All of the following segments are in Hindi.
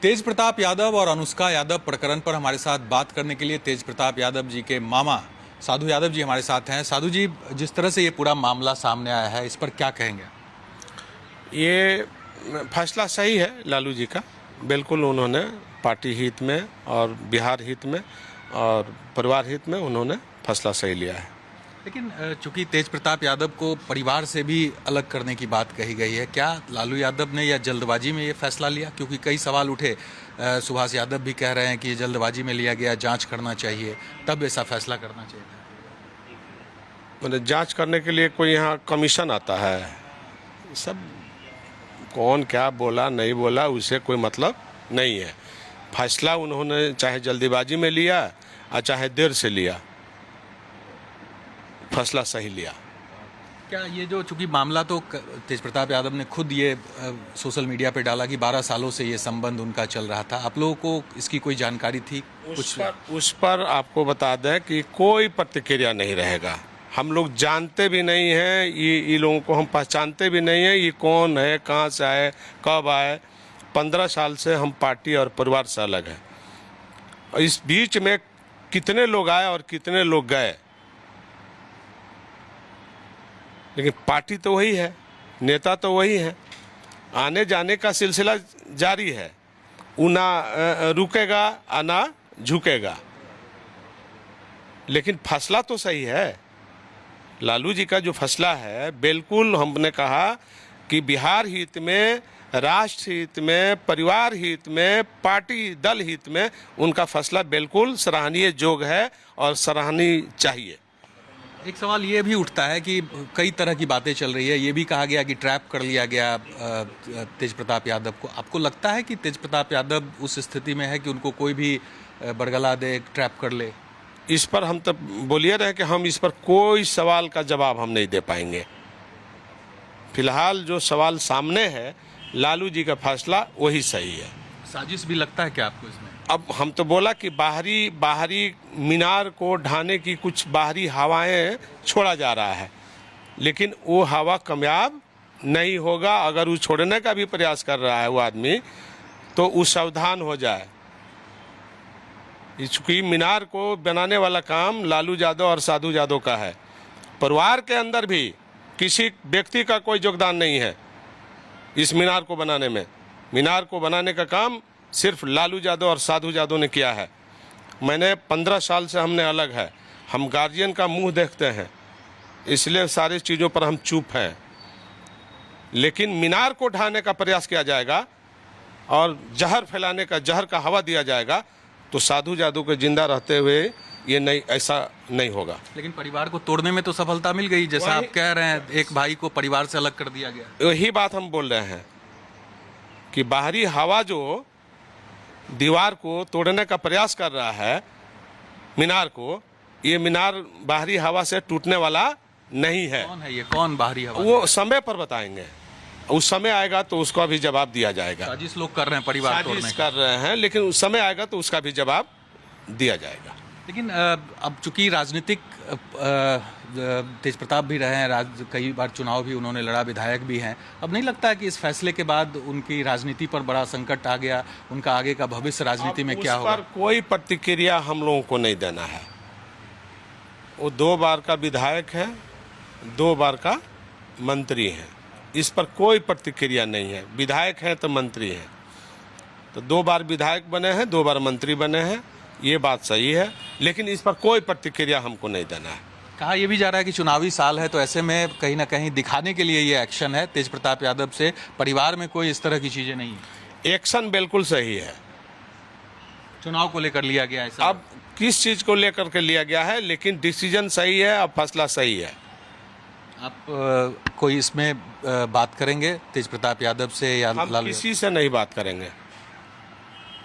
तेज प्रताप यादव और अनुष्का यादव प्रकरण पर हमारे साथ बात करने के लिए तेज प्रताप यादव जी के मामा साधु यादव जी हमारे साथ हैं। साधु जी, जिस तरह से ये पूरा मामला सामने आया है, इस पर क्या कहेंगे? ये फैसला सही है लालू जी का। बिल्कुल उन्होंने पार्टी हित में और बिहार हित में और परिवार हित में उन्होंने फैसला सही लिया है। लेकिन चूंकि तेज प्रताप यादव को परिवार से भी अलग करने की बात कही गई है, क्या लालू यादव ने या जल्दबाजी में ये फैसला लिया? क्योंकि कई सवाल उठे, सुभाष यादव भी कह रहे हैं कि ये जल्दबाजी में लिया गया, जांच करना चाहिए, तब ऐसा फैसला करना चाहिए था। मतलब जांच करने के लिए कोई यहाँ कमीशन आता है? सब कौन क्या बोला नहीं बोला उससे कोई मतलब नहीं है। फैसला उन्होंने चाहे जल्दीबाजी में लिया और चाहे देर से लिया, फैसला सही लिया। क्या ये जो चूंकि मामला तो तेज प्रताप यादव ने खुद ये सोशल मीडिया पे डाला कि 12 सालों से ये संबंध उनका चल रहा था, आप लोगों को इसकी कोई जानकारी थी? उस पर आपको बता दें कि कोई प्रतिक्रिया नहीं रहेगा। हम लोग जानते भी नहीं हैं, ये लोगों को हम पहचानते भी नहीं हैं, ये कौन है, कहाँ से आए, कब आए। 15 साल से हम पार्टी और परिवार से अलग हैं। और इस बीच में कितने लोग आए और कितने लोग गए, लेकिन पार्टी तो वही है, नेता तो वही है। आने जाने का सिलसिला जारी है, वो ना रुकेगा और ना झुकेगा। लेकिन फैसला तो सही है। लालू जी का जो फैसला है, बिल्कुल हमने कहा कि बिहार हित में, राष्ट्र हित में, परिवार हित में, पार्टी दल हित में उनका फैसला बिल्कुल सराहनीय जोग है और सराहनीय चाहिए। एक सवाल ये भी उठता है कि कई तरह की बातें चल रही है, ये भी कहा गया कि ट्रैप कर लिया गया तेज प्रताप यादव को। आपको लगता है कि तेज प्रताप यादव उस स्थिति में है कि उनको कोई भी बरगला दे, ट्रैप कर ले? इस पर हम तो बोलिए रहे कि हम इस पर कोई सवाल का जवाब हम नहीं दे पाएंगे। फिलहाल जो सवाल सामने है, लालू जी का फैसला वही सही है। साजिश भी लगता है क्या आपको इसमें? अब हम तो बोला कि बाहरी मीनार को ढाने की कुछ बाहरी हवाएं छोड़ा जा रहा है, लेकिन वो हवा कामयाब नहीं होगा। अगर वो छोड़ने का भी प्रयास कर रहा है वो आदमी, तो वो सावधान हो जाए। चूंकि मीनार को बनाने वाला काम लालू यादव और साधु यादव का है। परिवार के अंदर भी किसी व्यक्ति का कोई योगदान नहीं है इस मीनार को बनाने में। मीनार को बनाने का काम सिर्फ लालू यादव और साधु यादव ने किया है। मैंने 15 साल से हमने अलग है, हम गार्जियन का मुंह देखते हैं, इसलिए सारी चीज़ों पर हम चुप हैं। लेकिन मीनार को ढाने का प्रयास किया जाएगा और जहर फैलाने का, जहर का हवा दिया जाएगा, तो साधु यादव के जिंदा रहते हुए ये नहीं, ऐसा नहीं होगा। लेकिन परिवार को तोड़ने में तो सफलता मिल गई, जैसा आप कह रहे हैं, एक भाई को परिवार से अलग कर दिया गया। यही बात हम बोल रहे हैं कि बाहरी हवा जो दीवार को तोड़ने का प्रयास कर रहा है, मीनार को, ये मीनार बाहरी हवा से टूटने वाला नहीं है। कौन है ये, कौन बाहरी हवा? वो समय पर बताएंगे, उस समय आएगा तो उसका भी जवाब दिया जाएगा। साजिश लोग कर रहे हैं, परिवार तोड़ने कर रहे हैं, लेकिन उस समय आएगा तो उसका भी जवाब दिया जाएगा। लेकिन अब चूंकि राजनीतिक तेज प्रताप भी रहे हैं, कई बार चुनाव भी उन्होंने लड़ा, विधायक भी हैं, अब नहीं लगता है कि इस फैसले के बाद उनकी राजनीति पर बड़ा संकट आ गया? उनका आगे का भविष्य राजनीति में क्या होगा? उस पर कोई प्रतिक्रिया हम लोगों को नहीं देना है। वो 2 बार का विधायक है, 2 बार का मंत्री है, इस पर कोई प्रतिक्रिया नहीं है। विधायक हैं तो मंत्री हैं, तो 2 बार विधायक बने हैं, 2 बार मंत्री बने हैं, ये बात सही है, लेकिन इस पर कोई प्रतिक्रिया हमको नहीं देना है। कहा यह भी जा रहा है कि चुनावी साल है, तो ऐसे में कहीं ना कहीं दिखाने के लिए ये एक्शन है तेज प्रताप यादव से, परिवार में कोई इस तरह की चीजें नहीं है। एक्शन बिल्कुल सही है, चुनाव को लेकर लिया गया है। अब किस चीज को लेकर के लिया गया है, लेकिन डिसीजन सही है, अब फैसला सही है। आप कोई इसमें बात करेंगे तेज प्रताप यादव से या हम लालू? किसी से नहीं बात करेंगे,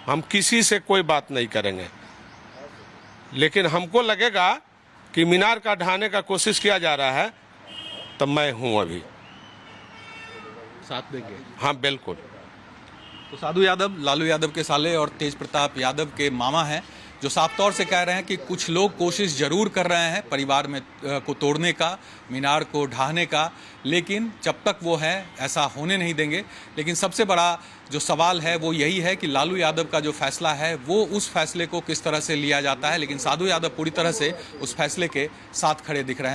हम किसी से कोई बात नहीं करेंगे। लेकिन हमको लगेगा कि मीनार का ढाने का कोशिश किया जा रहा है, तब मैं हूं अभी साथ देंगे। हाँ बिल्कुल। तो साधु यादव लालू यादव के साले और तेज प्रताप यादव के मामा हैं, जो साफ तौर से कह रहे हैं कि कुछ लोग कोशिश जरूर कर रहे हैं परिवार में को तोड़ने का, मीनार को ढहाने का, लेकिन जब तक वो है ऐसा होने नहीं देंगे। लेकिन सबसे बड़ा जो सवाल है वो यही है कि लालू यादव का जो फैसला है वो उस फैसले को किस तरह से लिया जाता है। लेकिन साधु यादव पूरी तरह से उस फैसले के साथ खड़े दिख रहे हैं।